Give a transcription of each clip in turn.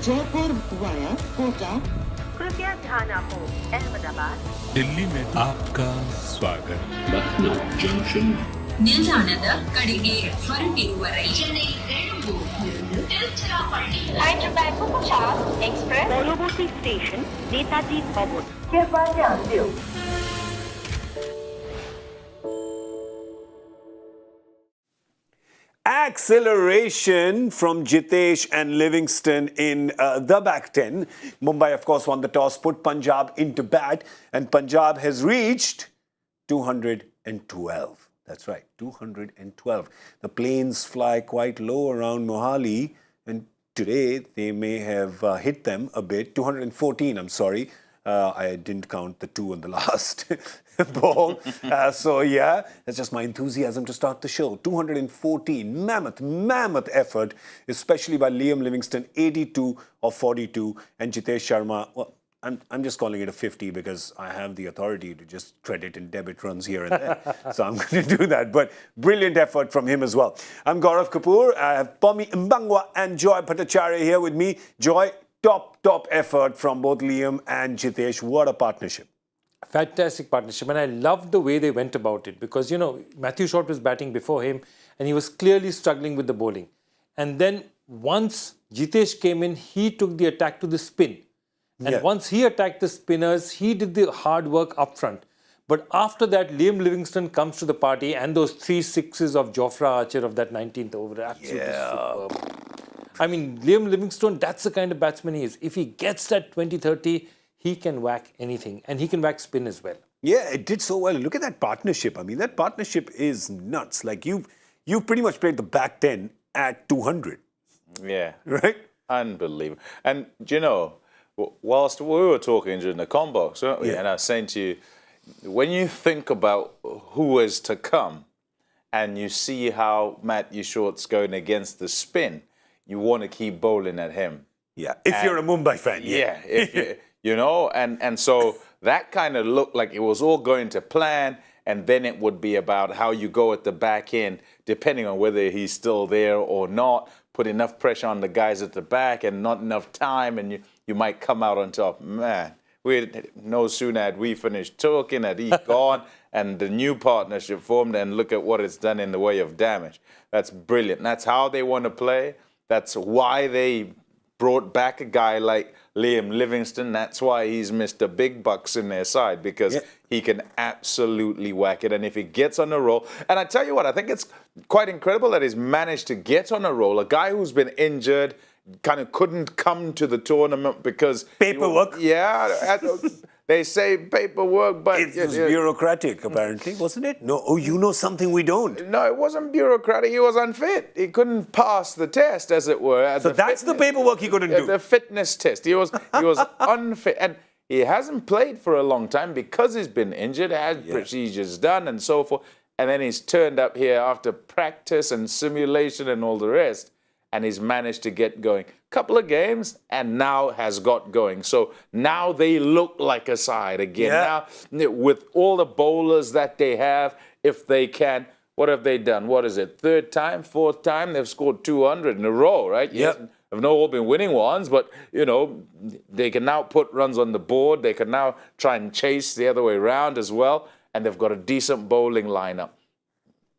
Jaipur via Kota. कृपया ध्यान आपो अहमदाबाद दिल्ली में आपका स्वागत. Lucknow Junction. ನಿಲ್ದಾಣದ ಕಡೆಗೆ ಹೊರಟಿರುವರೈ Hyderabad Punjab Express পরবর্তী স্টেশন নেতাজি ভবন कृपया ध्यान दियो. Acceleration from Jitesh and Livingstone in the back 10. Mumbai, of course, won the toss, put Punjab into bat, and Punjab has reached 212. That's right, 212. The planes fly quite low around Mohali, and today they may have hit them a bit. 214, I'm sorry. I didn't count the 2 on the last ball. So, yeah, that's just my enthusiasm to start the show. 214, mammoth effort, especially by Liam Livingstone, 82 of 42, and Jitesh Sharma, well, I'm just calling it a 50 because I have the authority to just credit and debit runs here and there. So I'm going to do that. But brilliant effort from him as well. I'm Gaurav Kapur. I have Pommie Mbangwa and Joy Bhattacharjya here with me. Joy, top effort from both Liam and Jitesh. What a partnership. Fantastic partnership, and I loved the way they went about it because, you know, Matthew Short was batting before him and he was clearly struggling with the bowling. And then once Jitesh came in, he took the attack to the spin. And once he attacked the spinners, he did the hard work up front. But after that, Liam Livingstone comes to the party and those 3 sixes of Jofra Archer of that 19th over, absolutely superb. I mean, Liam Livingstone, that's the kind of batsman he is. If he gets that 20-30, he can whack anything. And he can whack spin as well. Yeah, it did so well. Look at that partnership. I mean, that partnership is nuts. Like, you've pretty much played the back 10 at 200. Yeah. Right? Unbelievable. And, you know, whilst we were talking during the combox, weren't we? Yeah. And I was saying to you, when you think about who is to come and you see how Matthew Short's going against the spin, you want to keep bowling at him. Yeah, if you're a Mumbai fan. Yeah, if you know, and so that kind of looked like it was all going to plan, and then it would be about how you go at the back end, depending on whether he's still there or not, put enough pressure on the guys at the back and not enough time, and you might come out on top. Man, no sooner had we finished talking, had he gone, and the new partnership formed, and look at what it's done in the way of damage. That's brilliant. That's how they want to play. That's why they brought back a guy like Liam Livingstone. That's why he's Mr. Big Bucks in their side, because he can absolutely whack it. And if he gets on a roll, and I tell you what, I think it's quite incredible that he's managed to get on a roll. A guy who's been injured, kind of couldn't come to the tournament because... Paperwork. They say paperwork, but... It was bureaucratic, apparently, wasn't it? No, you know something we don't. No, it wasn't bureaucratic. He was unfit. He couldn't pass the test, as it were. So that's the paperwork he couldn't do. The fitness test. He was unfit. And he hasn't played for a long time because he's been injured, had procedures done and so forth. And then he's turned up here after practice and simulation and all the rest. And he's managed to get going. Couple of games, and now has got going. So now they look like a side again. Now, with all the bowlers that they have, if they can, what have they done? What is it? 3rd time, 4th time? They've scored 200 in a row, right? Yep. Have not all been winning ones, but, you know, they can now put runs on the board. They can now try and chase the other way around as well. And they've got a decent bowling lineup.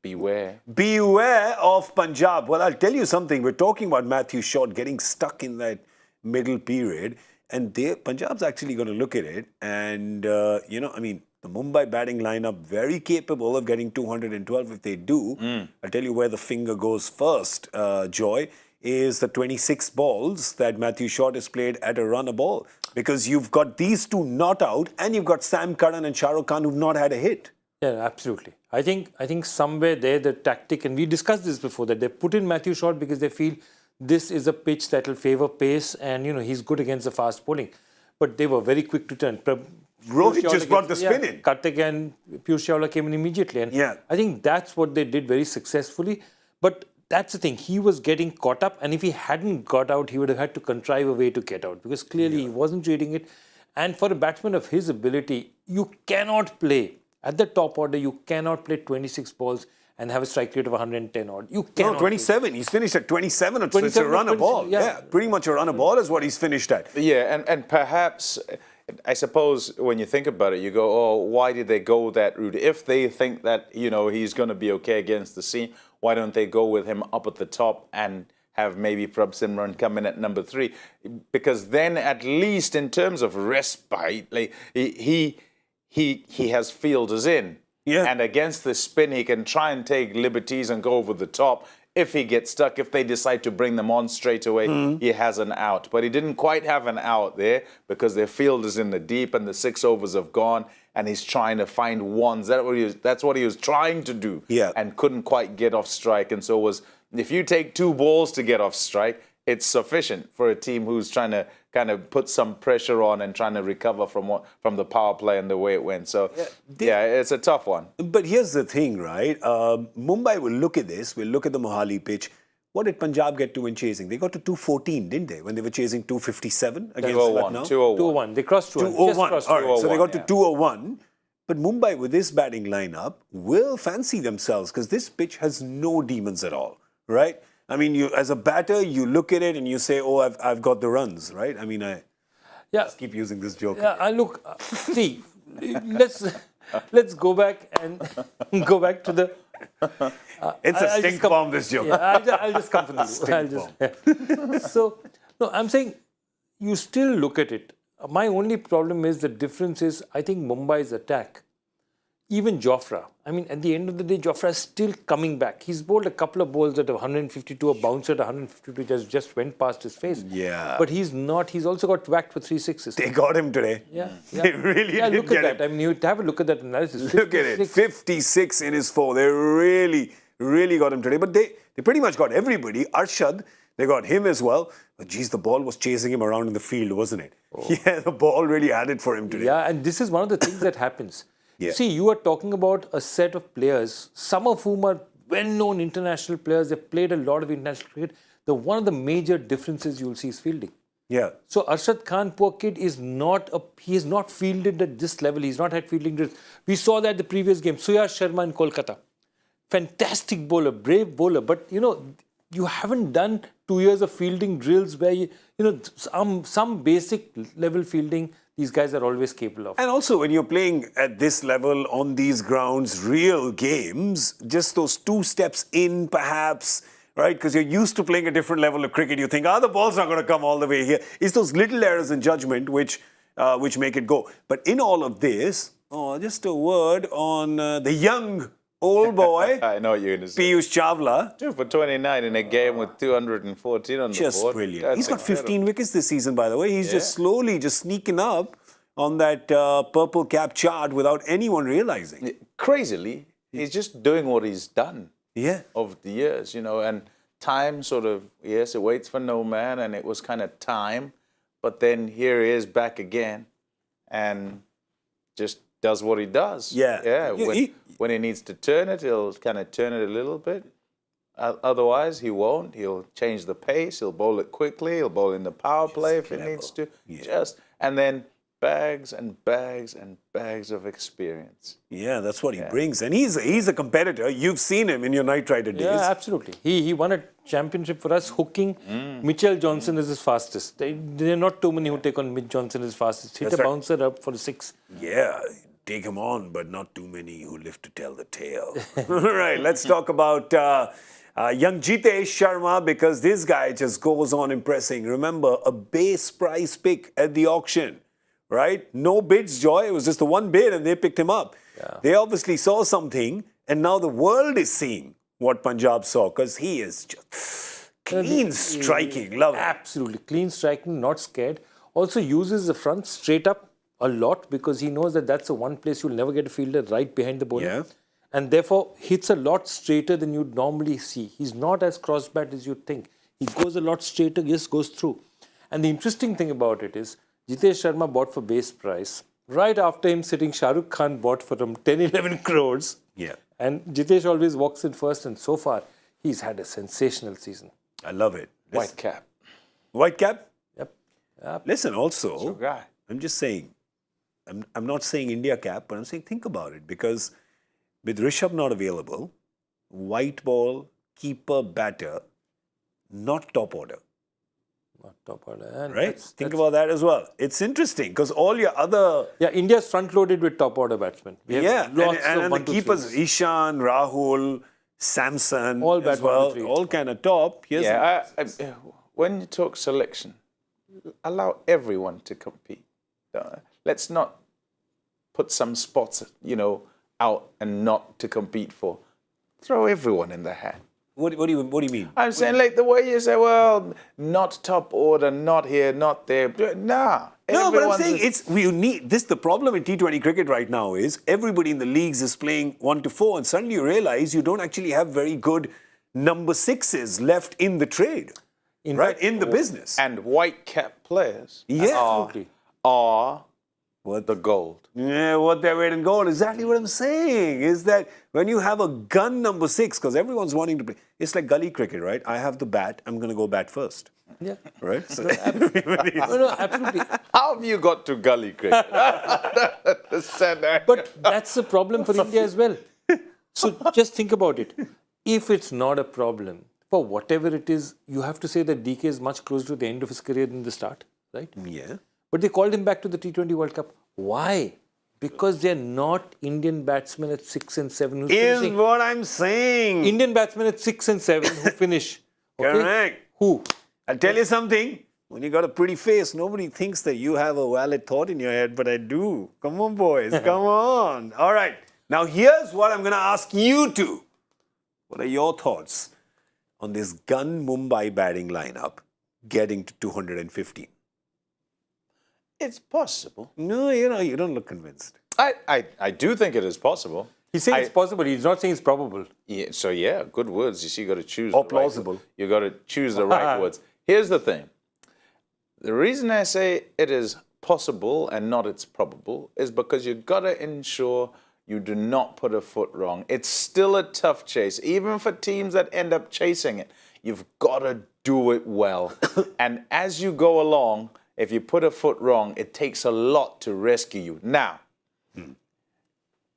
Beware of Punjab. Well, I'll tell you something. We're talking about Matthew Short getting stuck in that middle period. And Punjab's actually going to look at it. And, you know, I mean, the Mumbai batting lineup, very capable of getting 212 if they do. I'll tell you where the finger goes first, Joy, is the 26 balls that Matthew Short has played at a run a ball. Because you've got these two not out, and you've got Sam Curran and Shah Rukh Khan who've not had a hit. Yeah, absolutely. I think somewhere there the tactic, and we discussed this before, that they put in Matthew Short because they feel this is a pitch that will favour pace, and, you know, he's good against the fast bowling. But they were very quick to turn. Rohit just brought the spin in. Karthik and Piyush Chawla came in immediately. And I think that's what they did very successfully. But that's the thing. He was getting caught up, and if he hadn't got out, he would have had to contrive a way to get out, because clearly he wasn't reading it. And for a batsman of his ability, you cannot play at the top order. You cannot play 26 balls and have a strike rate of 110 odd. You No, cannot. 27. He's finished at 27. It's a 27 run a ball. 27, Yeah, pretty much a run a ball is what he's finished at. Yeah, and perhaps, I suppose when you think about it, you go, oh, why did they go that route? If they think that, he's going to be okay against the seam, why don't they go with him up at the top and have maybe Prab Simran come in at number 3? Because then at least in terms of respite, like he has fielders in. Yeah. And against the spin, he can try and take liberties and go over the top. If he gets stuck, if they decide to bring them on straight away, he has an out. But he didn't quite have an out there because their field is in the deep and the 6 overs have gone and he's trying to find ones. That's what he was trying to do. Yeah. And couldn't quite get off strike. And so if you take 2 balls to get off strike, it's sufficient for a team who's trying to kind of put some pressure on and trying to recover from the power play and the way it went. So, it's a tough one. But here's the thing, right? Mumbai will look at this, will look at the Mohali pitch. What did Punjab get to when chasing? They got to 214, didn't they? When they were chasing 257 against Lucknow? 201. They crossed 201. 201. Just crossed All right, so they got to yeah. 201. But Mumbai, with this batting lineup, will fancy themselves because this pitch has no demons at all, right? I mean, you as a batter, you look at it and you say, oh, I've got the runs, right? I mean, I just keep using this joke. Yeah, I look. See, let's go back and go back to the. It's a stink bomb, this joke. Yeah, I'll just come to this. So, no, I'm saying you still look at it. My only problem is the difference is I think Mumbai's attack, even Jofra. I mean, at the end of the day, Jofra is still coming back. He's bowled a couple of balls at 152, a bounce at 152 just went past his face. Yeah. But he's not. He's also got whacked for 3 sixes. They got him today. Yeah. They really did look get at that. him. I mean, you have a look at that analysis. Look at it. 56 in his 4. They really got him today. But they pretty much got everybody. Arshad, they got him as well. But geez, the ball was chasing him around in the field, wasn't it? Oh. Yeah, the ball really had it for him today. Yeah, and this is one of the things that happens. Yeah. See, you are talking about a set of players, some of whom are well-known international players. They've played a lot of international cricket. One of the major differences you'll see is fielding. Yeah. So Arshad Khan, poor kid, he is not fielded at this level. He's not had fielding drills. We saw that the previous game. Suyash Sharma in Kolkata. Fantastic bowler, brave bowler. But, you haven't done 2 years of fielding drills where, some basic level fielding these guys are always capable of. And also, when you're playing at this level on these grounds, real games, just those 2 steps in, perhaps, right? Because you're used to playing a different level of cricket. You think, the ball's not going to come all the way here. It's those little errors in judgment which make it go. But in all of this, just a word on the young old boy, I know what you're going to say. Piyush Chawla. 2 for 29 in a game with 214 on the board. Just brilliant. That's He's got 15 incredible. wickets this season, by the way. He's just slowly sneaking up on that purple cap chart without anyone realizing. Crazily, he's just doing what he's done over the years, and time sort of, yes, it waits for no man, and it was kind of time, but then here he is back again and just does what he does. Yeah. When he needs to turn it, he'll kind of turn it a little bit. Otherwise, he won't. He'll change the pace. He'll bowl it quickly. He'll bowl in the power play if he needs to. And then bags and bags and bags of experience. Yeah, that's what he brings. And he's a competitor. You've seen him in your Knight Rider days. Yeah, absolutely. He won a championship for us, hooking. Mitchell Johnson is his fastest. There are not too many who take on Mitch Johnson as fastest. Hit a bouncer up for a 6. Yeah, take him on, but not too many who live to tell the tale. Right, let's talk about young Jitesh Sharma, because this guy just goes on impressing. Remember, a base price pick at the auction, right? No bids, Joy. It was just the one bid and they picked him up. Yeah. They obviously saw something, and now the world is seeing what Punjab saw, because he is just clean striking. Love it. Absolutely. Clean striking, not scared. Also uses the front straight up a lot, because he knows that that's the one place you'll never get a fielder right behind the bowler. Yeah. And therefore hits a lot straighter than you'd normally see. He's not as cross-bat as you'd think. He goes a lot straighter, just goes through. And the interesting thing about it is, Jitesh Sharma bought for base price. Right after him sitting, Shah Rukh Khan bought for him 10-11 crores. Yeah. And Jitesh always walks in first, and so far, he's had a sensational season. I love it. White cap. White cap? Yep. Listen, also, Your guy. I'm just saying, I'm not saying India cap, but I'm saying think about it, because with Rishabh not available, white ball, keeper, batter, not top order. Not top order. And Right? Think about that as well. It's interesting because all your other... Yeah, India's front-loaded with top order batsmen. We have Yeah, lots and of the 1, 2, keepers, 3s. Ishan, Rahul, Samson, All as bat 1, 2, well, 3. all kind of top. Yes. Yeah, when you talk selection, allow everyone to compete. Let's not put some spots, out and not to compete for. Throw everyone in the hat. What do you mean? I'm saying, like, the way you say, well, not top order, not here, not there. Nah. No, but I'm everyone's saying we need this. The problem in T20 cricket right now is everybody in the leagues is playing 1 to 4, and suddenly you realize you don't actually have very good number 6s left in the trade, in the business. And white cap players Yeah, are the gold. Yeah, what they're weight in gold. Exactly what I'm saying is that when you have a gun number 6, because everyone's wanting to play, it's like gully cricket, right? I have the bat, I'm going to go bat first. Yeah. Right? So No, absolutely. How have you got to gully cricket? But that's a problem for India as well. So just think about it. If it's not a problem, for whatever it is, you have to say that DK is much closer to the end of his career than the start, right? Yeah. But they called him back to the T20 World Cup. Why? Because they're not Indian batsmen at 6 and 7 who's Is finishing. what I'm saying. Indian batsmen at 6 and 7 who finish. Okay? Correct. Who? I'll tell you something. When you got a pretty face, nobody thinks that you have a valid thought in your head, but I do. Come on, boys. Come on. All right. Now, here's what I'm going to ask you to. What are your thoughts on this gun Mumbai batting lineup getting to 215? It's possible. No, you don't look convinced. I do think it is possible. He's saying it's possible. He's not saying it's probable. Yeah, so good words. You see, you got to choose. Or the right plausible. word. You got to choose the right words. Here's the thing. The reason I say it is possible and not it's probable is because you got to ensure you do not put a foot wrong. It's still a tough chase, even for teams that end up chasing it. You've got to do it well. And as you go along, if you put a foot wrong, it takes a lot to rescue you. Now,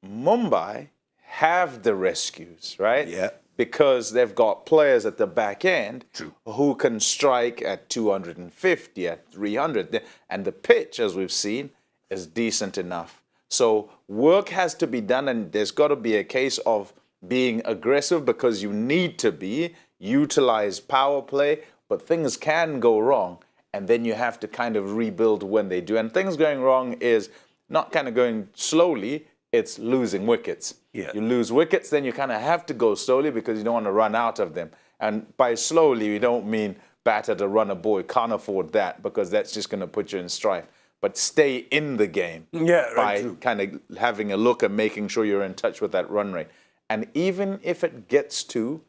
Mumbai have the rescues, right? Yeah. Because they've got players at the back end who can strike at 250, at 300. And the pitch, as we've seen, is decent enough. So work has to be done, and there's got to be a case of being aggressive because you need to utilize power play, but things can go wrong. And then you have to kind of rebuild when they do. And things going wrong is not kind of going slowly, it's losing wickets. Yeah. You lose wickets, then you kind of have to go slowly because you don't want to run out of them. And by slowly, we don't mean batter to run a ball. You can't afford that because that's just going to put you in strife. But stay in the game by kind of having a look and making sure you're in touch with that run rate. And even if it gets to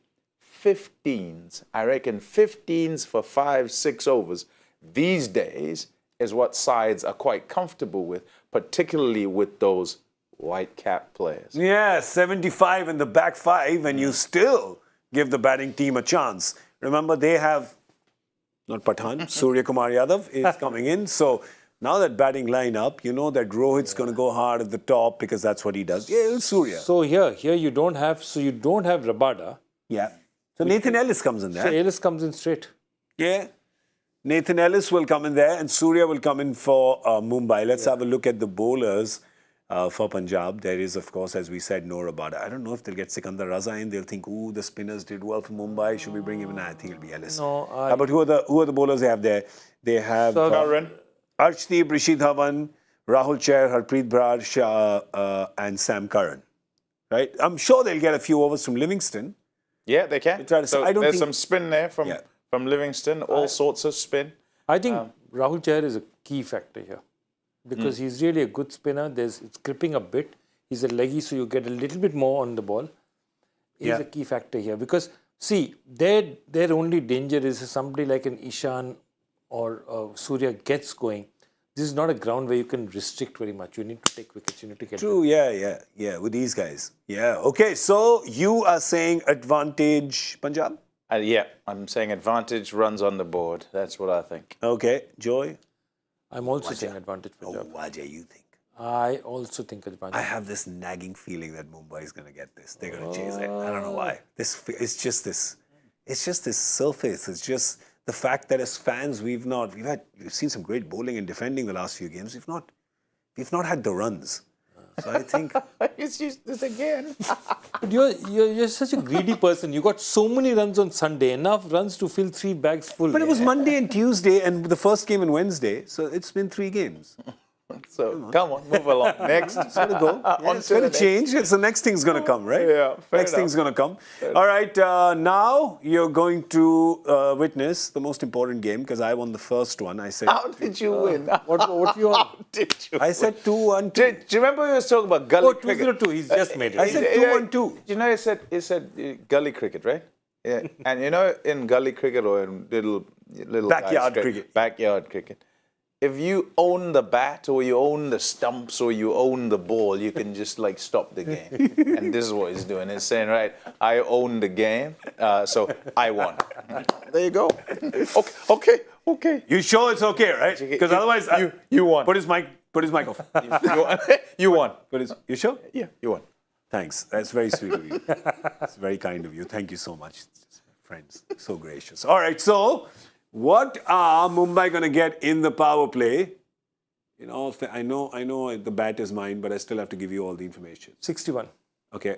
15s, I reckon 15s for 5, 6 overs, these days is what sides are quite comfortable with, particularly with those white cap players. Yeah, 75 in the back 5, and you still give the batting team a chance. Remember, they have, not Pathan, Surya Kumar Yadav is coming in. So now that batting lineup, you know that Rohit's going to go hard at the top because that's what he does. Yeah, Surya. So here you don't have Rabada. Yeah. So Nathan Ellis comes in there. So Ellis comes in straight. Yeah. Nathan Ellis will come in there and Surya will come in for Mumbai. Let's have a look at the bowlers for Punjab. There is, of course, as we said, no Rabada. I don't know if they'll get Sikandar Raza in. They'll think, ooh, the spinners did well for Mumbai. Should we bring him in? I think it'll be Ellis. No, But who are the bowlers they have there? They have Arshdeep, Rashid Dhawan, Rahul Chair, Harpreet Brar, and Sam Curran. Right? I'm sure they'll get a few overs from Livingstone. Yeah, they can. So I don't there's think- some spin there from Livingstone, all sorts of spin. I think Rahul Chair is a key factor here because he's really a good spinner. It's gripping a bit. He's a leggy, so you get a little bit more on the ball. He's a key factor here because, see, their only danger is if somebody like an Ishan or Surya gets going. This is not a ground where you can restrict very much. You need to take wickets. You need to get True, yeah, with these guys. Yeah, okay, so you are saying advantage Punjab? I'm saying advantage runs on the board. That's what I think. Okay, Joy? I'm also saying advantage Punjab. Wajah, you think? I also think it's I Punjab. have this nagging feeling that Mumbai is going to get this. They're going to chase it. I don't know why. It's just this surface. It's just the fact that as fans we've seen some great bowling and defending the last few games. We've not had the runs. So I think It's just this again. But you're such a greedy person. You got so many runs on Sunday, enough runs to fill 3 bags full. But it was Monday and Tuesday and the first game on Wednesday. So it's been 3 games. So come on, move along. Next. It's going to go. Yeah, it's going to change. It's the next thing's going to come, right? Yeah, fair Next thing's enough. going to come. All right. Now you're going to witness the most important game because I won the first one. I said. How did you win? What you want? How did you I said 2-1-2. Do you remember we was talking about gully Oh, cricket? 202. He's just made it. I said 2-1-2. You know, it said gully cricket, right? Yeah. And you know, in gully cricket or in little Backyard guys, cricket. backyard cricket, if you own the bat or you own the stumps or you own the ball, you can just like stop the game. And this is what he's doing. He's saying, right, I own the game, so I won. There you go. Okay. You sure it's okay, right? Because otherwise, you won. Put his mic off. You won. You sure? Yeah, you won. Thanks. That's very sweet of you. It's very kind of you. Thank you so much, friends. So gracious. All right. So, what are Mumbai going to get in the power play? You know, I know the bat is mine, but I still have to give you all the information. 61. Okay.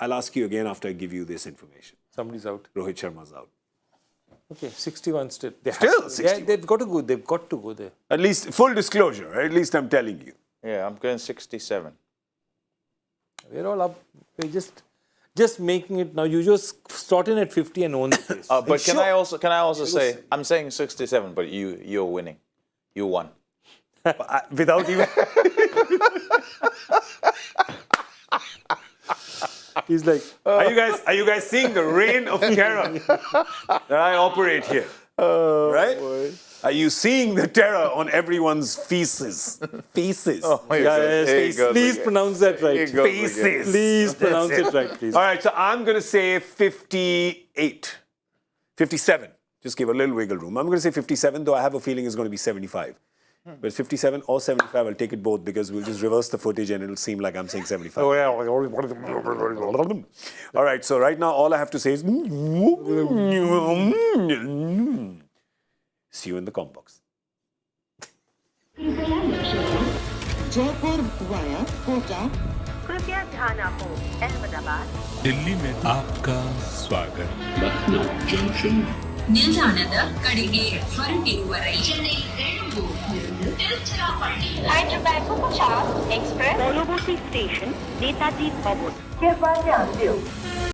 I'll ask you again after I give you this information. Somebody's out. Rohit Sharma's out. Okay, 61 still. Still 61. They've got to go. They've got to go there. At least full disclosure. Right? At least I'm telling you. Yeah, I'm going 67. We're all up. We're just making it now. You just start in at 50 and own the place. But Sure. can I also say I'm saying 67, but you're winning. You won. Without even. He's like, Are you guys seeing the reign of terror that I operate here? Right? Boy. Are you seeing the terror on everyone's faces? Faces. please pronounce that right. Faces. Please pronounce That's it right, please. All right, so I'm going to say 58. 57. Just give a little wiggle room. I'm going to say 57, though I have a feeling it's going to be 75. But 57 or 75, I'll take it both because we'll just reverse the footage and it'll seem like I'm saying 75. All right, so right now all I have to say is see you in the com box. Jaipur via Kota. कृपया ध्यान आपको अहमदाबाद दिल्ली में आपका स्वागत Lucknow Junction. ನಿಲ್ದಾಣದ ಕಡೆಗೆ ಹೊರಟಿರುವರೈ हैदराबाद को 50 express कोलुबुसी station Netaji भवन कृपया ध्यान दें